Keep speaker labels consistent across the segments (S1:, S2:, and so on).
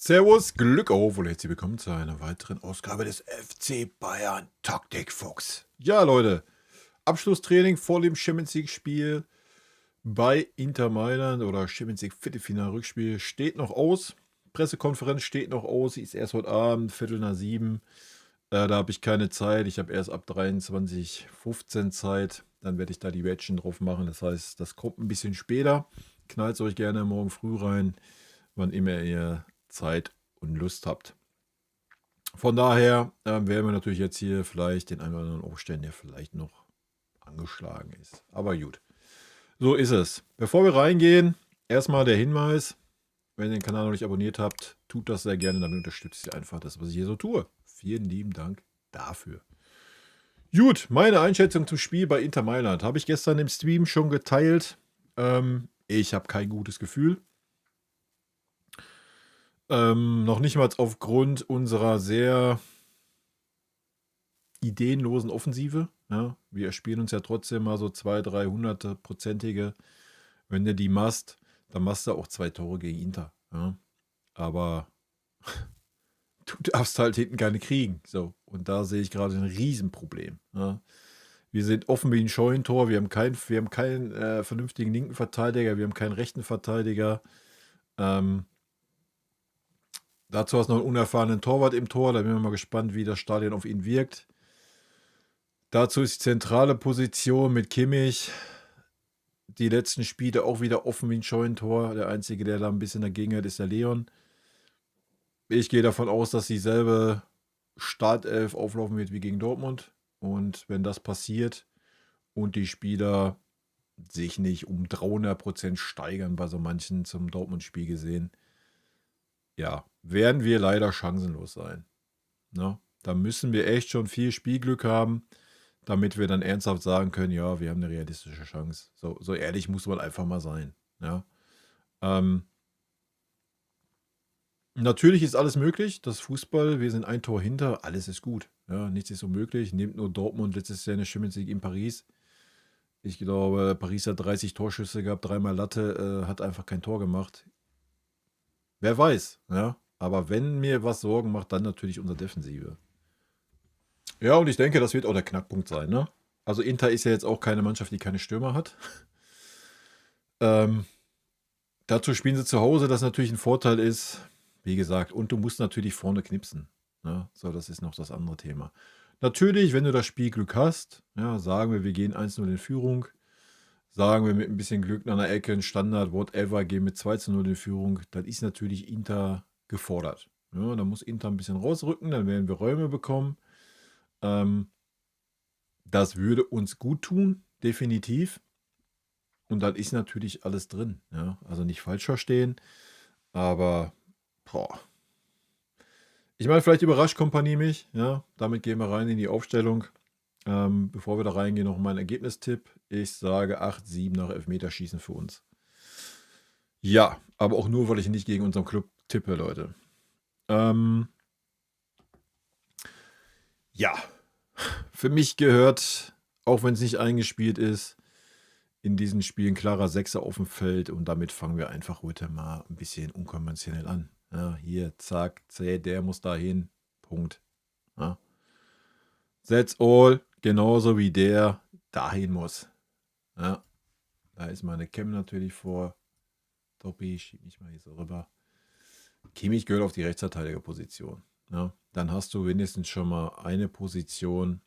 S1: Servus, Glück auf und herzlich willkommen zu einer weiteren Ausgabe des FC Bayern Taktik Fuchs. Ja, Leute, Abschlusstraining vor dem Champions League-Spiel bei Inter Mailand oder Champions League Viertelfinal-Rückspiel steht noch aus. Pressekonferenz steht noch aus, sie ist erst heute Abend, Viertel nach 7. Da habe ich keine Zeit, ich habe erst ab 23:15 Zeit. Dann werde ich da die Reaction drauf machen, das heißt, das kommt ein bisschen später. Knallt euch gerne morgen früh rein, wann immer ihr Zeit und Lust habt. Von daher werden wir natürlich jetzt hier vielleicht den einen oder anderen aufstellen, der vielleicht noch angeschlagen ist. Aber gut, so ist es. Bevor wir reingehen, erstmal der Hinweis, wenn ihr den Kanal noch nicht abonniert habt, tut das sehr gerne, damit unterstützt ihr einfach das, was ich hier so tue. Vielen lieben Dank dafür. Gut, meine Einschätzung zum Spiel bei Inter Mailand habe ich gestern im Stream schon geteilt. Ich habe kein gutes Gefühl. Noch nicht mal aufgrund unserer sehr ideenlosen Offensive. Ja, wir spielen uns ja trotzdem mal so 200-300-prozentige. Wenn du die machst, dann machst du auch 2 Tore gegen Inter. Ja. Aber du darfst halt hinten keine kriegen. So. Und da sehe ich gerade ein Riesenproblem. Ja. Wir sind offen wie ein Scheunentor. Wir haben keinen vernünftigen linken Verteidiger. Wir haben keinen rechten Verteidiger. Dazu hast du noch einen unerfahrenen Torwart im Tor. Da bin ich mal gespannt, wie das Stadion auf ihn wirkt. Dazu ist die zentrale Position mit Kimmich. Die letzten Spiele auch wieder offen wie ein Scheunentor. Der Einzige, der da ein bisschen dagegen hat, ist der Leon. Ich gehe davon aus, dass dieselbe Startelf auflaufen wird wie gegen Dortmund. Und wenn das passiert und die Spieler sich nicht um 300% steigern bei so manchen zum Dortmund-Spiel gesehen, ja, werden wir leider chancenlos sein. Ne? Da müssen wir echt schon viel Spielglück haben, damit wir dann ernsthaft sagen können, ja, wir haben eine realistische Chance. So ehrlich muss man einfach mal sein. Ja? Natürlich ist alles möglich. Das Fußball, wir sind ein Tor hinter, alles ist gut. Ja, nichts ist unmöglich. Nehmt nur Dortmund letztes Jahr in der Champions League in Paris. Ich glaube, Paris hat 30 Torschüsse gehabt, 3-mal Latte, hat einfach kein Tor gemacht. Wer weiß, ja. Aber wenn mir was Sorgen macht, dann natürlich unsere Defensive. Ja, und ich denke, das wird auch der Knackpunkt sein, ne? Also Inter ist ja jetzt auch keine Mannschaft, die keine Stürmer hat. Dazu spielen sie zu Hause, das natürlich ein Vorteil ist. Wie gesagt, und du musst natürlich vorne knipsen. Ne? So, das ist noch das andere Thema. Natürlich, wenn du das Spielglück hast, ja, sagen wir gehen 1-0 in Führung, sagen wir mit ein bisschen Glück nach einer Ecke, ein Standard, whatever, gehen mit 2-0 in Führung, dann ist natürlich Inter gefordert. Ja, dann muss Inter ein bisschen rausrücken, dann werden wir Räume bekommen. Das würde uns gut tun, definitiv. Und dann ist natürlich alles drin. Ja? Also nicht falsch verstehen, aber boah. Ich meine, vielleicht überrascht Kompanie mich. Ja? Damit gehen wir rein in die Aufstellung. Bevor wir da reingehen, noch mein Ergebnistipp. Ich sage 8-7 nach Elfmeterschießen für uns. Ja, aber auch nur, weil ich nicht gegen unseren Club tippe, Leute. Ja, für mich gehört, auch wenn es nicht eingespielt ist, in diesen Spielen klarer Sechser auf dem Feld und damit fangen wir einfach heute mal ein bisschen unkonventionell an. Ja, hier, zack, der muss dahin, Punkt. Ja. That's all, genauso wie der dahin muss. Ja. Da ist meine Cam natürlich vor. Toppi, schieb mich mal hier so rüber. Kimmich gehört auf die Rechtsverteidigerposition. Ja. Dann hast du wenigstens schon mal eine Position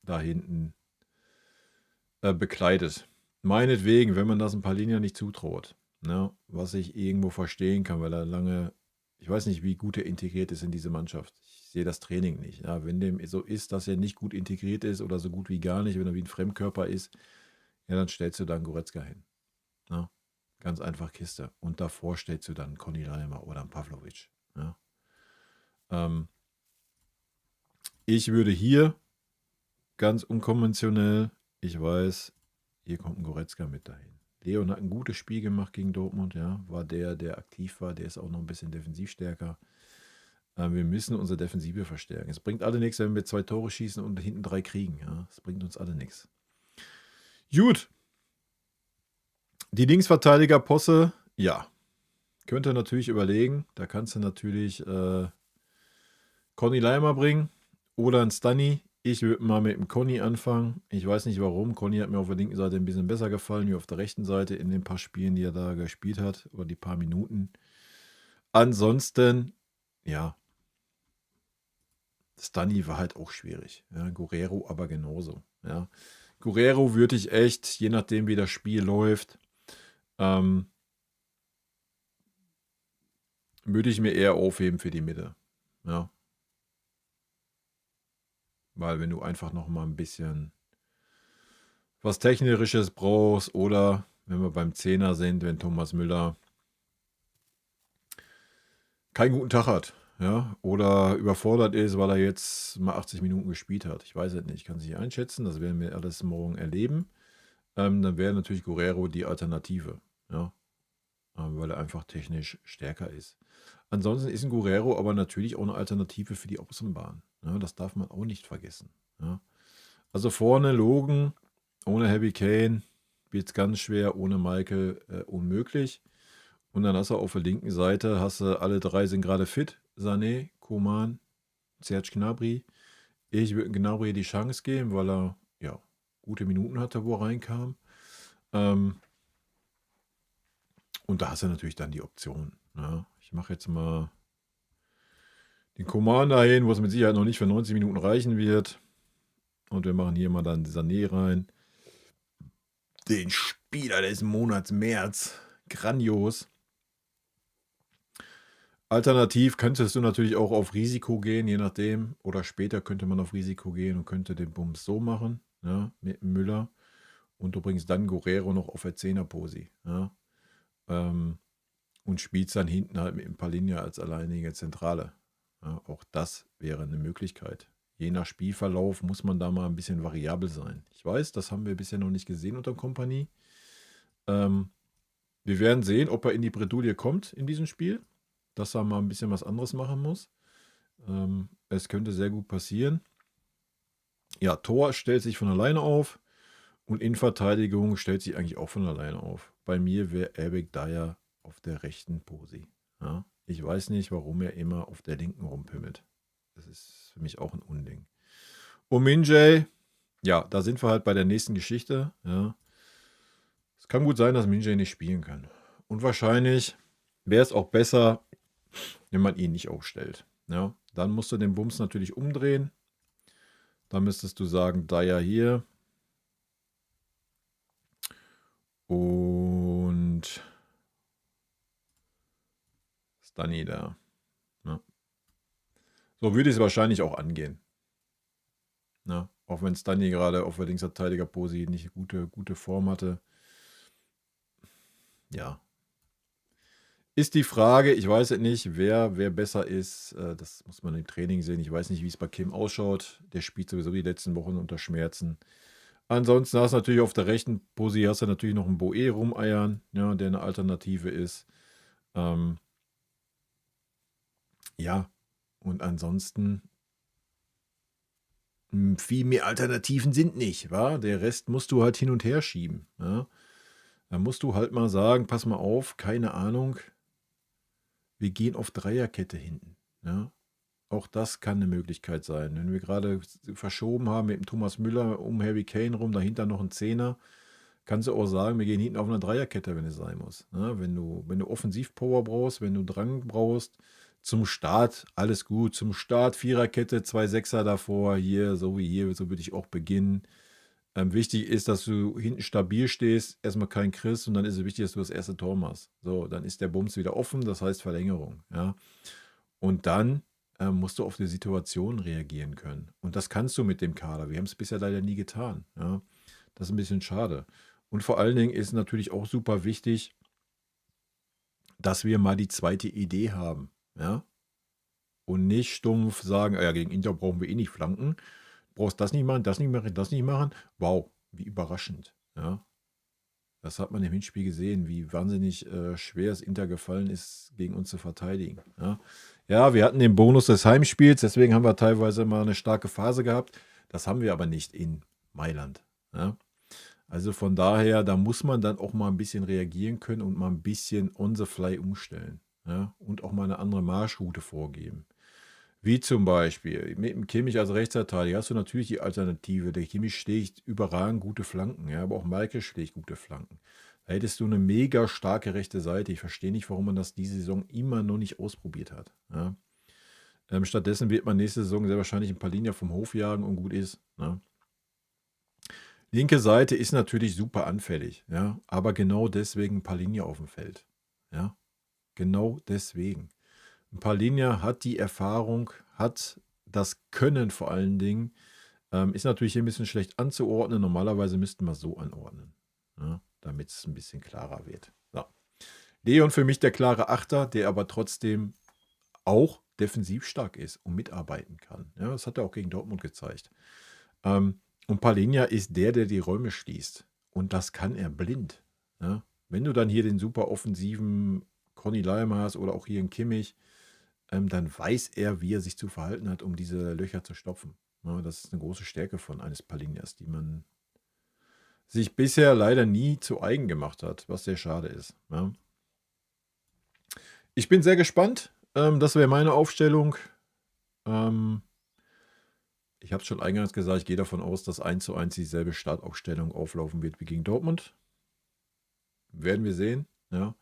S1: da hinten bekleidet. Meinetwegen, wenn man das ein paar Linien nicht zutraut. Ne? Was ich irgendwo verstehen kann, weil er lange, ich weiß nicht, wie gut er integriert ist in diese Mannschaft. Ich sehe das Training nicht. Ja? Wenn dem so ist, dass er nicht gut integriert ist oder so gut wie gar nicht, wenn er wie ein Fremdkörper ist, ja, dann stellst du dann Goretzka hin. Ne? Ganz einfach Kiste. Und davor stellst du dann Conny Leimer oder einen Pavlovic. Ja? Ich würde hier ganz unkonventionell, ich weiß, hier kommt ein Goretzka mit dahin. Leon hat ein gutes Spiel gemacht gegen Dortmund, ja. War der aktiv war, der ist auch noch ein bisschen defensiv stärker. Wir müssen unsere Defensive verstärken. Es bringt alle nichts, wenn wir 2 Tore schießen und hinten 3 kriegen, ja. Es bringt uns alle nichts. Gut. Die Linksverteidiger Posse, ja. Könnte natürlich überlegen, da kannst du natürlich Conny Leimer bringen oder ein Stunny. Ich würde mal mit dem Conny anfangen. Ich weiß nicht warum. Conny hat mir auf der linken Seite ein bisschen besser gefallen wie auf der rechten Seite in den paar Spielen, die er da gespielt hat, oder die paar Minuten. Ansonsten, ja, Stunny war halt auch schwierig. Ja, Guerrero aber genauso. Ja. Guerrero würde ich echt, je nachdem wie das Spiel läuft, würde ich mir eher aufheben für die Mitte. Ja. Weil wenn du einfach noch mal ein bisschen was Technisches brauchst oder wenn wir beim Zehner sind, wenn Thomas Müller keinen guten Tag hat, ja, oder überfordert ist, weil er jetzt mal 80 Minuten gespielt hat. Ich weiß es nicht, kann es nicht einschätzen, das werden wir alles morgen erleben. Dann wäre natürlich Guerrero die Alternative, ja, weil er einfach technisch stärker ist. Ansonsten ist ein Guerrero aber natürlich auch eine Alternative für die Außenbahn. Ja, das darf man auch nicht vergessen. Ja. Also vorne Logan, ohne Harry Kane wird es ganz schwer, ohne Michael unmöglich. Und dann hast du auf der linken Seite, hast du alle drei sind gerade fit. Sané, Coman, Serge Gnabry. Ich würde Gnabry die Chance geben, weil er ja gute Minuten hatte, wo er reinkam. Und da hast du natürlich dann die Option. Ja. Ich mache jetzt mal den Coman dahin, wo es mit Sicherheit noch nicht für 90 Minuten reichen wird. Und wir machen hier mal dann Sané rein. Den Spieler des Monats März. Grandios. Alternativ könntest du natürlich auch auf Risiko gehen, je nachdem. Oder später könnte man auf Risiko gehen und könnte den Bums so machen, ja, mit Müller. Und du bringst dann Guerrero noch auf der 10er-Posi. Ja, und spielst dann hinten halt mit dem Palinja als alleinige Zentrale. Ja, auch das wäre eine Möglichkeit. Je nach Spielverlauf muss man da mal ein bisschen variabel sein. Ich weiß, das haben wir bisher noch nicht gesehen unter Kompanie. Wir werden sehen, ob er in die Bredouille kommt in diesem Spiel, dass er mal ein bisschen was anderes machen muss. Es könnte sehr gut passieren. Ja, Tor stellt sich von alleine auf und Innenverteidigung stellt sich eigentlich auch von alleine auf. Bei mir wäre Eric Dyer auf der rechten Posi. Ja, ich weiß nicht, warum er immer auf der linken rumpimmelt. Das ist für mich auch ein Unding. Und Minjay, ja, da sind wir halt bei der nächsten Geschichte. Ja. Es kann gut sein, dass Minjay nicht spielen kann. Und wahrscheinlich wäre es auch besser, wenn man ihn nicht aufstellt. Ja. Dann musst du den Bums natürlich umdrehen. Dann müsstest du sagen, Dyer hier. Und Stunny da. Ja. So würde ich es wahrscheinlich auch angehen. Ja. Auch wenn Stunny gerade auf der Linksverteidiger-Posi nicht gute Form hatte. Ja. Ist die Frage, ich weiß es nicht, wer besser ist. Das muss man im Training sehen. Ich weiß nicht, wie es bei Kim ausschaut. Der spielt sowieso die letzten Wochen unter Schmerzen. Ansonsten hast du natürlich auf der rechten Posi hast du natürlich noch einen Boe rumeiern, ja, der eine Alternative ist. Ja, und ansonsten viel mehr Alternativen sind nicht, wa? Der Rest musst du halt hin und her schieben. Ja? Da musst du halt mal sagen, pass mal auf, keine Ahnung, wir gehen auf Dreierkette hinten. Ja? Auch das kann eine Möglichkeit sein. Wenn wir gerade verschoben haben mit dem Thomas Müller um Harry Kane rum, dahinter noch ein Zehner, kannst du auch sagen, wir gehen hinten auf einer Dreierkette, wenn es sein muss. Ja? Wenn du Offensivpower brauchst, wenn du Drang brauchst, zum Start, alles gut. Zum Start, Viererkette, 2 Sechser davor, hier, so wie hier, so würde ich auch beginnen. Wichtig ist, dass du hinten stabil stehst, erstmal kein Chris und dann ist es wichtig, dass du das erste Tor machst. So, dann ist der Bums wieder offen, das heißt Verlängerung. Ja? Und dann musst du auf die Situation reagieren können. Und das kannst du mit dem Kader. Wir haben es bisher leider nie getan. Ja? Das ist ein bisschen schade. Und vor allen Dingen ist natürlich auch super wichtig, dass wir mal die zweite Idee haben. Ja? Und nicht stumpf sagen, ja, gegen Inter brauchen wir eh nicht flanken. Brauchst das nicht machen, das nicht machen, das nicht machen. Wow, wie überraschend. Ja? Das hat man im Hinspiel gesehen, wie wahnsinnig schwer es Inter gefallen ist, gegen uns zu verteidigen. Ja? Ja, wir hatten den Bonus des Heimspiels, deswegen haben wir teilweise mal eine starke Phase gehabt. Das haben wir aber nicht in Mailand. Ja? Also von daher, da muss man dann auch mal ein bisschen reagieren können und mal ein bisschen on the fly umstellen. Ja? Und auch mal eine andere Marschroute vorgeben. Wie zum Beispiel mit dem Kimmich als Rechtsverteidiger hast du natürlich die Alternative. Der Kimmich schlägt überragend gute Flanken, ja, aber auch Maike schlägt gute Flanken. Da hättest du eine mega starke rechte Seite. Ich verstehe nicht, warum man das diese Saison immer noch nicht ausprobiert hat. Ja. Stattdessen wird man nächste Saison sehr wahrscheinlich ein paar Linien vom Hof jagen und gut ist. Ne? Linke Seite ist natürlich super anfällig, ja, aber genau deswegen ein paar Linien auf dem Feld. Ja, genau deswegen. Ein paar Linien hat die Erfahrung, hat das Können vor allen Dingen. Ist natürlich hier ein bisschen schlecht anzuordnen. Normalerweise müssten wir so anordnen, ja, damit es ein bisschen klarer wird. So. Leon für mich der klare Achter, der aber trotzdem auch defensiv stark ist und mitarbeiten kann. Ja, das hat er auch gegen Dortmund gezeigt. Und Palhinha ist der die Räume schließt. Und das kann er blind. Ja. Wenn du dann hier den super offensiven Conny Leimer hast oder auch hier einen Kimmich, dann weiß er, wie er sich zu verhalten hat, um diese Löcher zu stopfen. Ja, das ist eine große Stärke von eines Palhinhas, die man sich bisher leider nie zu eigen gemacht hat, was sehr schade ist. Ja. Ich bin sehr gespannt. Das wäre meine Aufstellung. Ich habe es schon eingangs gesagt, ich gehe davon aus, dass 1:1 dieselbe Startaufstellung auflaufen wird wie gegen Dortmund. Werden wir sehen. Ja.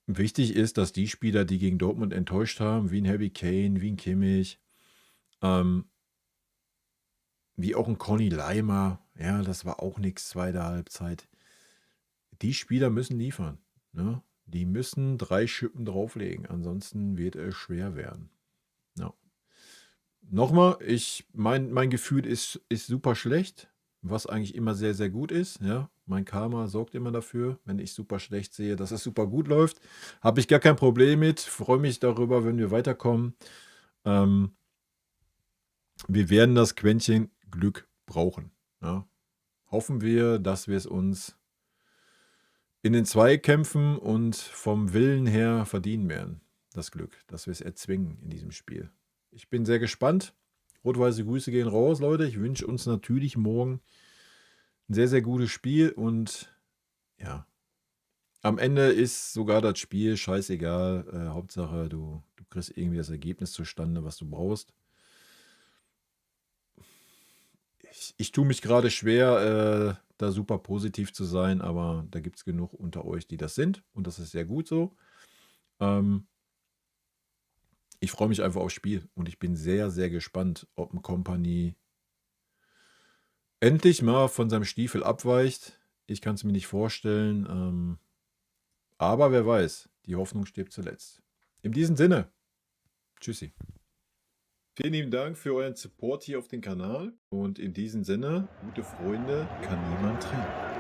S1: Wichtig ist, dass die Spieler, die gegen Dortmund enttäuscht haben, wie ein Harry Kane, wie ein Kimmich, wie auch ein Conny Leimer, ja, das war auch nichts zweite Halbzeit. Die Spieler müssen liefern. Ne? Die müssen 3 Schippen drauflegen, ansonsten wird es schwer werden. Ja. Nochmal, mein Gefühl ist super schlecht, was eigentlich immer sehr, sehr gut ist. Ja? Mein Karma sorgt immer dafür, wenn ich super schlecht sehe, dass es super gut läuft. Habe ich gar kein Problem mit. Freue mich darüber, wenn wir weiterkommen. Wir werden das Quäntchen Glück brauchen. Ja? Hoffen wir, dass wir es uns in den Zweikämpfen und vom Willen her verdienen werden. Das Glück, dass wir es erzwingen in diesem Spiel. Ich bin sehr gespannt. Rot-weiße Grüße gehen raus, Leute. Ich wünsche uns natürlich morgen ein sehr, sehr gutes Spiel und ja, am Ende ist sogar das Spiel scheißegal. Hauptsache, du kriegst irgendwie das Ergebnis zustande, was du brauchst. Ich tue mich gerade schwer, da super positiv zu sein, aber da gibt es genug unter euch, die das sind und das ist sehr gut so. Ich freue mich einfach aufs Spiel und ich bin sehr, sehr gespannt, ob ein Kompany endlich mal von seinem Stiefel abweicht. Ich kann es mir nicht vorstellen, aber wer weiß, die Hoffnung stirbt zuletzt. In diesem Sinne, tschüssi. Vielen lieben Dank für euren Support hier auf dem Kanal und in diesem Sinne, gute Freunde kann niemand trennen.